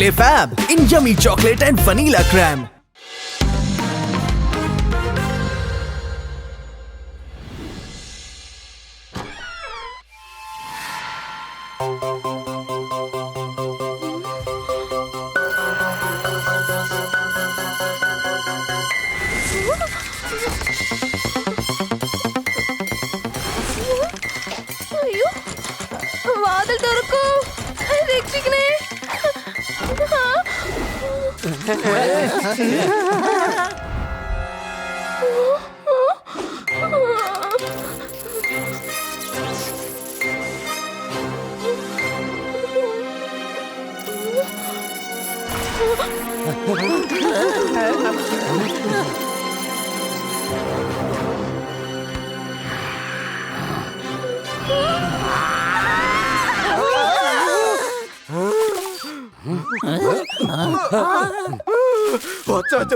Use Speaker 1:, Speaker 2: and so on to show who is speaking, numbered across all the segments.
Speaker 1: Parle Fab in yummy chocolate and vanilla crème.
Speaker 2: അയ്യോ, വാതിൽ തുറക്കൂ, രക്ഷിക്കണേ.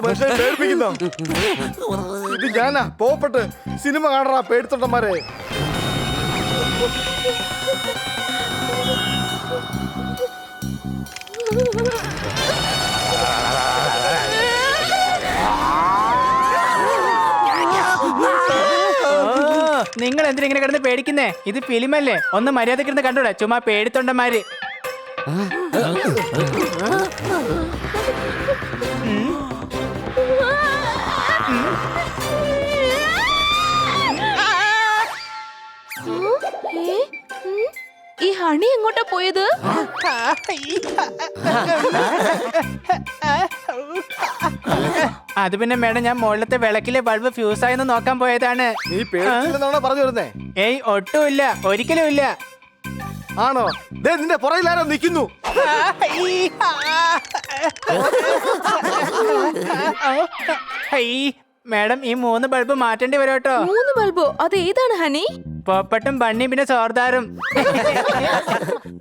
Speaker 3: മനുഷ്യനെ പേടിപ്പിക്കുന്ന ഇത് ഞാനാ പോപ്പെട്ട് സിനിമ കാണാ പേടിത്തൊണ്ടന്മാരെ.
Speaker 4: നിങ്ങൾ എന്തിനാ ഇങ്ങനെ കിടന്ന് പേടിക്കുന്നേ? ഇത് ഫിലിമല്ലേ, ഒന്ന് മര്യാദക്ക് ഇരുന്ന് കണ്ടൂടെ, ചുമ്മാ പേടിത്തൊണ്ടന്മാര്.
Speaker 2: ഈ ഹണി എങ്ങോട്ടാ പോയത്?
Speaker 4: അത് പിന്നെ മേഡം, ഞാൻ മുകളിലത്തെ വിളക്കിലെ ബൾബ് ഫ്യൂസ് ആയെന്ന് നോക്കാൻ പോയതാണ്.
Speaker 3: നീ പേടിച്ചില്ലെന്നാണോ പറഞ്ഞു വരുന്നേ?
Speaker 4: ഏയ്, ഒട്ടുമില്ല, ഒരിക്കലും ഇല്ല.
Speaker 3: ആണോ? ദേ നിന്റെ പുറകിലാരോ നിൽക്കുന്നു.
Speaker 4: മേഡം, ഈ 3 ബൾബ് മാറ്റേണ്ടി വരും കേട്ടോ.
Speaker 2: 3 ബൾബോ? അത് ഏതാണ് ഹണി?
Speaker 4: പോപ്പട്ടും ബണ്ണി പിന്നെ സോർദാറും.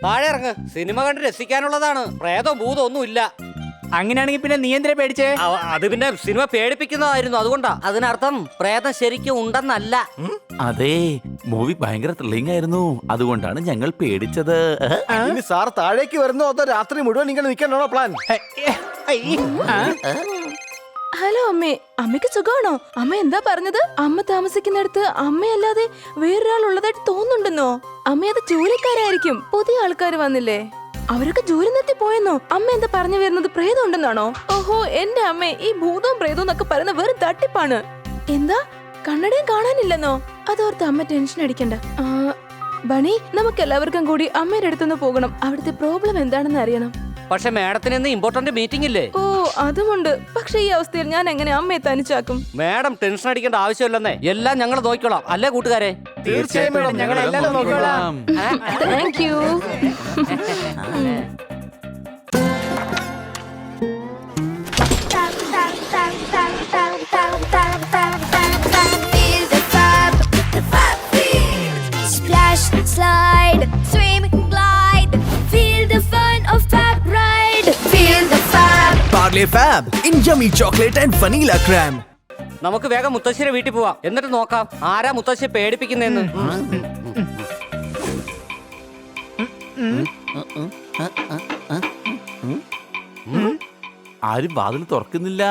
Speaker 5: താഴെ ഇറങ്ങ്, സിനിമ കണ്ട് രസിക്കാനുള്ളതാണ്, പ്രേതോ ഭൂതോ ഒന്നും ഇല്ല.
Speaker 4: അങ്ങനെയാണെങ്കിൽ പിന്നെ നീ എന്തിനാ പേടിച്ചേ?
Speaker 5: അത് പിന്നെ സിനിമ പേടിപ്പിക്കുന്നതായിരുന്നു, അതുകൊണ്ടാ. അതിനർത്ഥം പ്രേതം ശരിക്കും ഉണ്ടെന്നല്ല.
Speaker 6: അതെ, മൂവി ഭയങ്കര ത്രില്ലിംഗ് ആയിരുന്നു, അതുകൊണ്ടാണ് ഞങ്ങൾ പേടിച്ചത്.
Speaker 3: ഇനി സാർ താഴേക്ക് വരുന്നോ അതോ രാത്രി മുഴുവൻ ഇങ്ങനെ നിൽക്കാനാണോ പ്ലാൻ?
Speaker 2: ഹലോ അമ്മേ, അമ്മയ്ക്ക് സുഖമാണോ? അമ്മ എന്താ പറഞ്ഞത്? അമ്മ താമസിക്കുന്നിടത്ത് അമ്മയല്ലാതെ വേറൊരാൾ ഉള്ളതായിട്ട് തോന്നുന്നുണ്ടെന്നോ? അമ്മ അത് ജോലിക്കാരായിരിക്കും, പുതിയ ആൾക്കാർ വന്നില്ലേ, അവരൊക്കെ ജോലി നിർത്തി പോയെന്നോ? അമ്മ എന്താ പറഞ്ഞു വരുന്നത്? പ്രേതം ഉണ്ടെന്നാണോ? ഓഹോ, എന്റെ അമ്മേ, ഈ ഭൂതവും പ്രേതവും എന്നൊക്കെ പറയുന്ന വെറും തട്ടിപ്പാണ്. എന്താ, കണ്ണടയും കാണാനില്ലെന്നോ? അതോർത്ത് അമ്മ ടെൻഷൻ അടിക്കണ്ട. ബണി, നമുക്ക് എല്ലാവർക്കും കൂടി അമ്മയുടെ അടുത്തൊന്ന് പോകണം, അവിടുത്തെ പ്രോബ്ലം എന്താണെന്ന് അറിയണം.
Speaker 5: പക്ഷെ മാഡത്തിന് ഇന്ന് ഇമ്പോർട്ടന്റ് മീറ്റിംഗ് ഇല്ലേ?
Speaker 2: ഓ, അതുമുണ്ട്. പക്ഷെ ഈ അവസ്ഥയിൽ ഞാൻ എങ്ങനെ അമ്മയെ തനിച്ചാക്കും?
Speaker 5: മാഡം ടെൻഷൻ അടിക്കേണ്ട ആവശ്യമില്ലെന്നേ, എല്ലാം ഞങ്ങൾ നോക്കിക്കോളാം, അല്ലേ കൂട്ടുകാരെ?
Speaker 3: തീർച്ചയായും മേഡം,
Speaker 4: ഞങ്ങൾ എല്ലാം നോക്കിക്കോളാം.
Speaker 2: Thank you.
Speaker 7: Feel the fab feel. Splash, slide, swim, glide. Feel the fun of fab ride. Feel the fab.
Speaker 1: Parle Fab in yummy chocolate and vanilla crème.
Speaker 5: നമുക്ക് വേഗം മുത്തശ്ശിയുടെ വീട്ടിൽ പോവാം, എന്നിട്ട് നോക്കാം ആരാ മുത്തശ്ശിയെ പേടിപ്പിക്കുന്നതെന്ന്.
Speaker 6: ആരും വാതിൽ തുറക്കുന്നില്ല.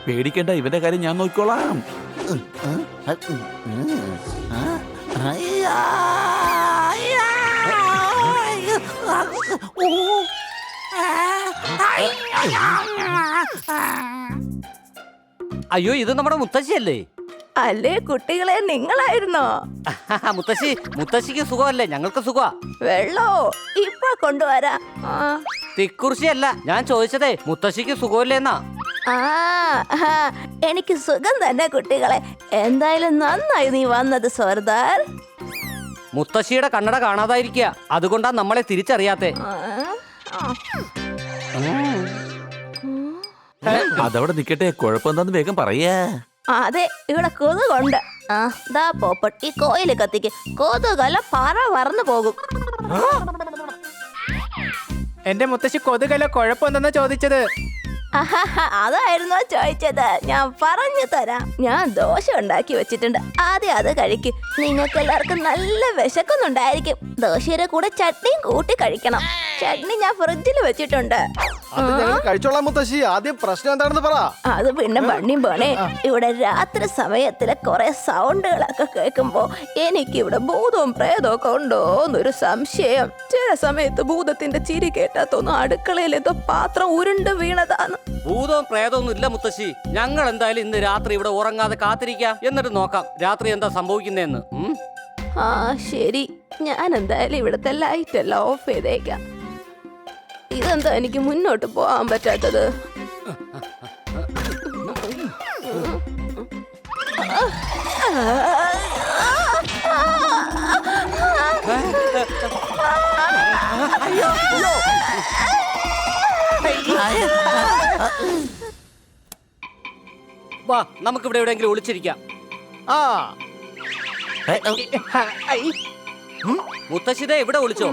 Speaker 6: പേടിക്കണ്ട, ഇവന്റെ കാര്യം ഞാൻ നോക്കിക്കോളാം.
Speaker 5: അയ്യോ, ഇത് നമ്മുടെ മുത്തശ്ശിയല്ലേ?
Speaker 2: അല്ലേ കുട്ടികളെ, നിങ്ങളായിരുന്നോ?
Speaker 5: മുത്തശ്ശിക്ക് സുഖമല്ലേ? ഞങ്ങൾക്ക് സുഖമാ.
Speaker 2: വെള്ളോ ഇപ്പൊ കൊണ്ടുവരാ.
Speaker 5: തിക്കുറിശിയല്ല ഞാൻ ചോദിച്ചതേ, മുത്തശ്ശിക്ക് സുഖമല്ലേന്നാ.
Speaker 2: എനിക്ക് സുഖം തന്നെ കുട്ടികളെ. എന്തായാലും നന്നായി നീ വന്നത് സർദാർ.
Speaker 5: മുത്തശ്ശിയുടെ കണ്ണട കാണാതായിരിക്കുക, അതുകൊണ്ടാ നമ്മളെ തിരിച്ചറിയാത്തെ.
Speaker 6: അതവിടെ നിക്കട്ടെ, കുഴപ്പമെന്താന്ന് വേഗം പറയാ.
Speaker 2: അതെ, ഇവിടെ കൊതുകൊണ്ട്. ദാ പോപ്പട്ട്, ഈ കോയില് കത്തിക്ക്, കൊതുകല്ല പറ പറന്നു പോകും.
Speaker 4: എന്റെ മുത്തശ്ശി കൊതുകല്ല, കുഴപ്പമെന്തെന്നാ ചോദിച്ചത്.
Speaker 2: അതായിരുന്നോ ചോദിച്ചത്? ഞാൻ പറഞ്ഞു തരാം. ഞാൻ ദോശ ഉണ്ടാക്കി വെച്ചിട്ടുണ്ട്, ആദ്യം അത് കഴിക്ക്. നിങ്ങൾക്ക് എല്ലാവർക്കും നല്ല വിശക്കുന്നുണ്ടായിരിക്കും. ദോശയുടെ കൂടെ ചട്നിയും കൂട്ടി കഴിക്കണം. ചട്നി ഞാൻ ഫ്രിഡ്ജിൽ വെച്ചിട്ടുണ്ട്.
Speaker 3: അത് ഞങ്ങൾ കഴിച്ചോളാം മുത്തശ്ശി. ആദ്യം പ്രശ്നം എന്താണെന്ന് പറ.
Speaker 2: അത് പിന്നെ ബണ്ണിയും പോണേ, ഇവിടെ രാത്രി സമയത്തിലെ കുറെ സൗണ്ടുകളൊക്കെ കേൾക്കുമ്പോ എനിക്ക് ഇവിടെ ഭൂതവും പ്രേതവും ഒക്കെ ഉണ്ടോന്നൊരു സംശയം. ചില സമയത്ത് ഭൂതത്തിന്റെ ചിരി കേട്ടാ തോന്നും അടുക്കളയിൽ എന്തോ പാത്രം ഉരുണ്ട് വീണതാണ്.
Speaker 5: ഭൂതവും പ്രേതമൊന്നും ഇല്ല മുത്തശ്ശി. ഞങ്ങൾ എന്തായാലും ഇന്ന് രാത്രി ഇവിടെ ഉറങ്ങാതെ കാത്തിരിക്കാം, എന്നിട്ട് നോക്കാം രാത്രി എന്താ സംഭവിക്കുന്നതെന്ന്.
Speaker 2: ആ ശരി, ഞാൻ എന്തായാലും ഇവിടുത്തെ ലൈറ്റ് എല്ലാം ഓഫ് ചെയ്തേക്കാം. ഇതെന്താ എനിക്ക് മുന്നോട്ട് പോകാൻ പറ്റാത്തത്?
Speaker 5: വാ, നമുക്കിവിടെ എവിടെയെങ്കിലും ഒളിച്ചിരിക്കാം.
Speaker 3: ആ
Speaker 5: മുത്തശ്ശിതേ ഇവിടെ ഒളിച്ചോ?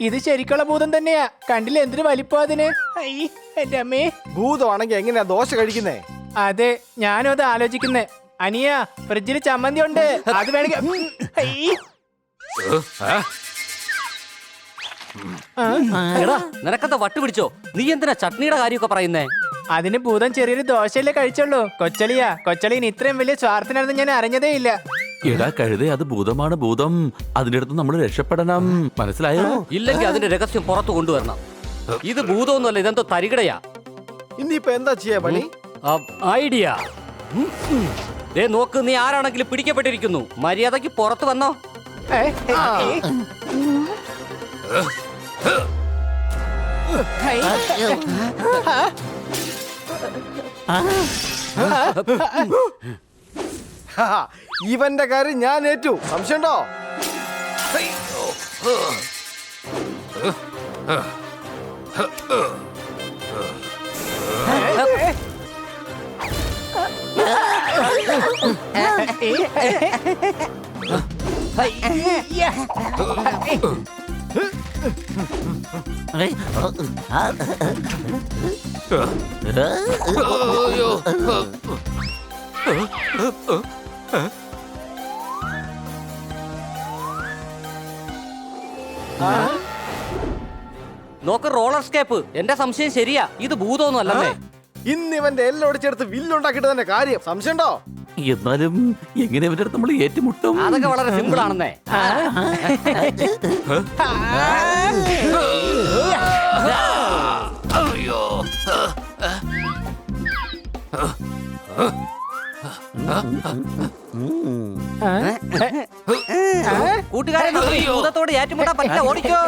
Speaker 4: ഇത് ശരിക്കുള്ള ഭൂതം തന്നെയാ. കണ്ടില്ല എന്തൊരു വലിപ്പം അതിന്. എന്റെ അമ്മേ,
Speaker 3: ഭൂതമാണെങ്കിൽ എങ്ങനെയാ ദോശ കഴിക്കുന്നേ?
Speaker 4: അതെ, ഞാനും അത് ആലോചിക്കുന്നേ. അനിയ, ഫ്രിഡ്ജിൽ ചമ്മന്തി ഉണ്ട്, അത് വേണമെങ്കിൽ.
Speaker 5: എടാ, നിനക്കെന്താ വട്ട് പിടിച്ചോ? നീ എന്തിനാ ചട്നിയുടെ കാര്യമൊക്കെ പറയുന്നേ?
Speaker 4: അതിന് ഭൂതം ചെറിയൊരു ദോശയല്ലേ കഴിച്ചുള്ളൂ. കൊച്ചളിന് ഇത്രയും വലിയ സ്വാർത്ഥനാണെന്ന് ഞാൻ അറിഞ്ഞതേ ഇല്ല.
Speaker 6: എടാ കഴുതേ, അത് ഭൂതമാണ് ഭൂതം. അതിന്റെ അടുത്ത് നമ്മൾ രക്ഷപ്പെടണം, മനസ്സിലായോ?
Speaker 5: ഇല്ലെങ്കിൽ അതിന്റെ രഹസ്യം പുറത്തു കൊണ്ടുവരണം. ഇത് ഭൂതമൊന്നുമല്ല, ഇതെന്തോ തരികിടയാ.
Speaker 3: ഇനിയിപ്പോ എന്താ ചെയ്യാ പണി?
Speaker 5: ഐഡിയ. ദേ നോക്ക്, നീ ആരാണെങ്കിലും പിടിക്കപ്പെട്ടിരിക്കുന്നു. മര്യാദക്ക് പുറത്തു വന്നോ.
Speaker 3: ഇവന്റെ കാര്യം ഞാൻ ഏറ്റു. സംശയമുണ്ടോ?
Speaker 5: നോക്ക്, റോളർ സ്കേപ്പ്. എന്റെ സംശയം ശരിയാ, ഇത് ഭൂതമൊന്നും അല്ലേ.
Speaker 3: ഇന്ന് ഇവന്റെ എല്ലാം ഒടിച്ചെടുത്ത് വില്ലുണ്ടാക്കിട്ട് തന്നെ കാര്യം. സംശയമുണ്ടോ?
Speaker 6: എന്നാലും എങ്ങനെ ഇവന്റെ അടുത്ത് നമ്മൾ ഏറ്റുമുട്ടും?
Speaker 5: അതൊക്കെ വളരെ സിമ്പിൾ ആണെന്നേ. കൂട്ടുകാരെ, ഭൂതത്തോട് ഏറ്റുമുട്ടാൻ പറ്റില്ല, ഓടിക്കോ.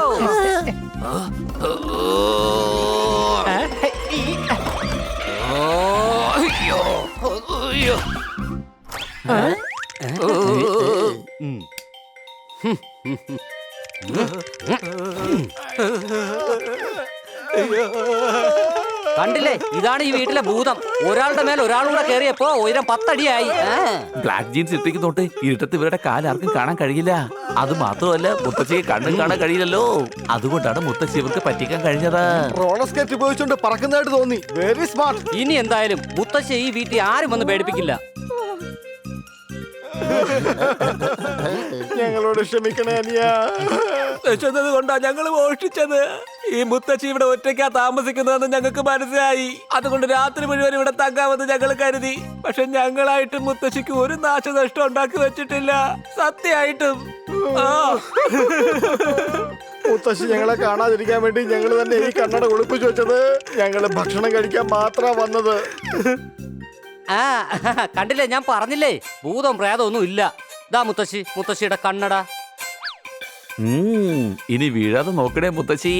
Speaker 5: കണ്ടില്ലേ, ഇതാണ് ഈ വീട്ടിലെ ഭൂതം. ഒരാളുടെ മേൽ ഒരാളൂടെ കയറിയപ്പോ ഉയരം 10 അടിയായി.
Speaker 6: ബ്ലാക്ക് ജീൻസ് ഇട്ടിരിക്കുന്നോട്ട് ഇരുട്ടത്ത് ഇവരുടെ കാലാർക്കും കാണാൻ കഴിയില്ല. അത് മാത്രമല്ല, മുത്തശ്ശിക്ക് കണ്ണും കാണാൻ കഴിയില്ലല്ലോ. അതുകൊണ്ടാണ് മുത്തശ്ശി ഇവർക്ക് പറ്റിക്കാൻ കഴിഞ്ഞത്.
Speaker 3: റോളർ സ്കേറ്റ് ഉപയോഗിച്ചുകൊണ്ട് പറക്കുന്നതായിട്ട് തോന്നി. Very smart.
Speaker 5: ഇനി എന്തായാലും മുത്തശ്ശി ഈ വീട്ടിൽ ആരും വന്ന് പേടിപ്പിക്കില്ല.
Speaker 3: ഞങ്ങളോട് ക്ഷമിക്കണേ അനിയ.
Speaker 8: വിശന്നത് കൊണ്ടാ ഞങ്ങൾ മോഷ്ടിച്ചത്. ഈ മുത്തശ്ശി ഇവിടെ ഒറ്റയ്ക്കാ താമസിക്കുന്നതെന്ന് ഞങ്ങൾക്ക് മനസ്സിലായി. അതുകൊണ്ട് രാത്രി മുഴുവൻ ഇവിടെ തങ്ങാമെന്ന് ഞങ്ങൾ കരുതി. പക്ഷെ ഞങ്ങളായിട്ട് മുത്തശ്ശിക്ക് ഒരു നാശനഷ്ടം ഉണ്ടാക്കി വെച്ചിട്ടില്ല, സത്യമായിട്ടും.
Speaker 3: മുത്തശ്ശി ഞങ്ങളെ കാണാതിരിക്കാൻ വേണ്ടി ഞങ്ങൾ തന്നെ ഈ കണ്ണട ഒളിപ്പിച്ചു വെച്ചത്. ഞങ്ങള് ഭക്ഷണം കഴിക്കാൻ മാത്രമാ വന്നത്.
Speaker 5: ആ കണ്ടില്ലേ, ഞാൻ പറഞ്ഞില്ലേ ഭൂതം പ്രേതം ഒന്നും ഇല്ല. ഇതാ മുത്തശ്ശിയുടെ കണ്ണട.
Speaker 6: ഇനി വീഴാതെ നോക്കണേ മുത്തശ്ശി.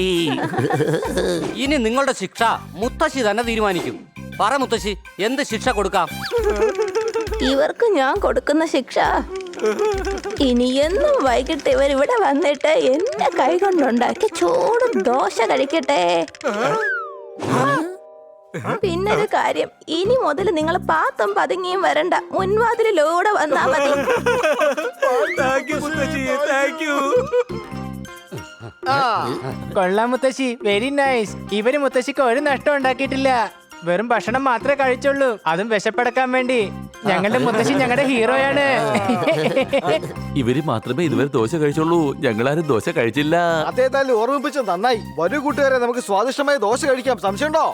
Speaker 5: ഇനി നിങ്ങളുടെ ശിക്ഷ മുത്തശ്ശി തന്നെ തീരുമാനിക്കും. പറ മുത്തശ്ശി, എന്ത് ശിക്ഷ കൊടുക്കാം?
Speaker 2: ഇവർക്ക് ഞാൻ കൊടുക്കുന്ന ശിക്ഷ, ഇനി എന്നും വൈകിട്ട് ഇവർ ഇവിടെ വന്നിട്ട് എന്റെ കൈ കൊണ്ടുണ്ടാക്കി ചൂടും ദോശ കഴിക്കട്ടെ. പിന്നൊരു കാര്യം, ഇനി മുതൽ നിങ്ങൾ പാത്തും പതുങ്ങിയും വരണ്ട, മുൻവാതിലൂടെ വന്നാ മതി.
Speaker 4: കൊള്ളാം മുത്തശ്ശി, വെരി നൈസ്. ഇവര് മുത്തശ്ശിക്ക് ഒരു നഷ്ടം ഉണ്ടാക്കിയിട്ടില്ല. വെറും ഭക്ഷണം മാത്രമേ കഴിച്ചുള്ളൂ, അതും വിശപ്പടക്കാൻ വേണ്ടി. ഞങ്ങളുടെ മുത്തശ്ശി ഞങ്ങളുടെ ഹീറോയാണ്.
Speaker 6: ഇവര് മാത്രമേ ഇതുവരെ ദോശ കഴിച്ചുള്ളൂ, ഞങ്ങളാരും ദോശ കഴിച്ചില്ല.
Speaker 3: അതേതായാലും ഓർമ്മിപ്പിച്ച് നന്നായി. വരൂ കൂട്ടുകാരെ, നമുക്ക് സ്വാദിഷ്ടമായ ദോശ കഴിക്കാം. സംശയമുണ്ടോ?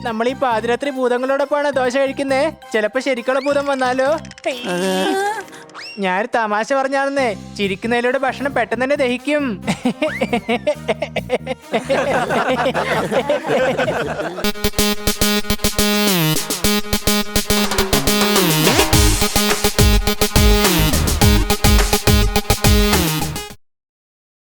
Speaker 4: നമ്മൾ ഈ പാതിരാത്രി ഭൂതങ്ങളോടൊപ്പമാണ് ദോശ കഴിക്കുന്നേ. ചിലപ്പോ ശരിക്കുള്ള ഭൂതം വന്നാലോ? ഞാൻ തമാശ പറഞ്ഞാണെന്നേ, ചിരിക്കുന്നതിലൂടെ ഭക്ഷണം പെട്ടെന്ന് തന്നെ ദഹിക്കും.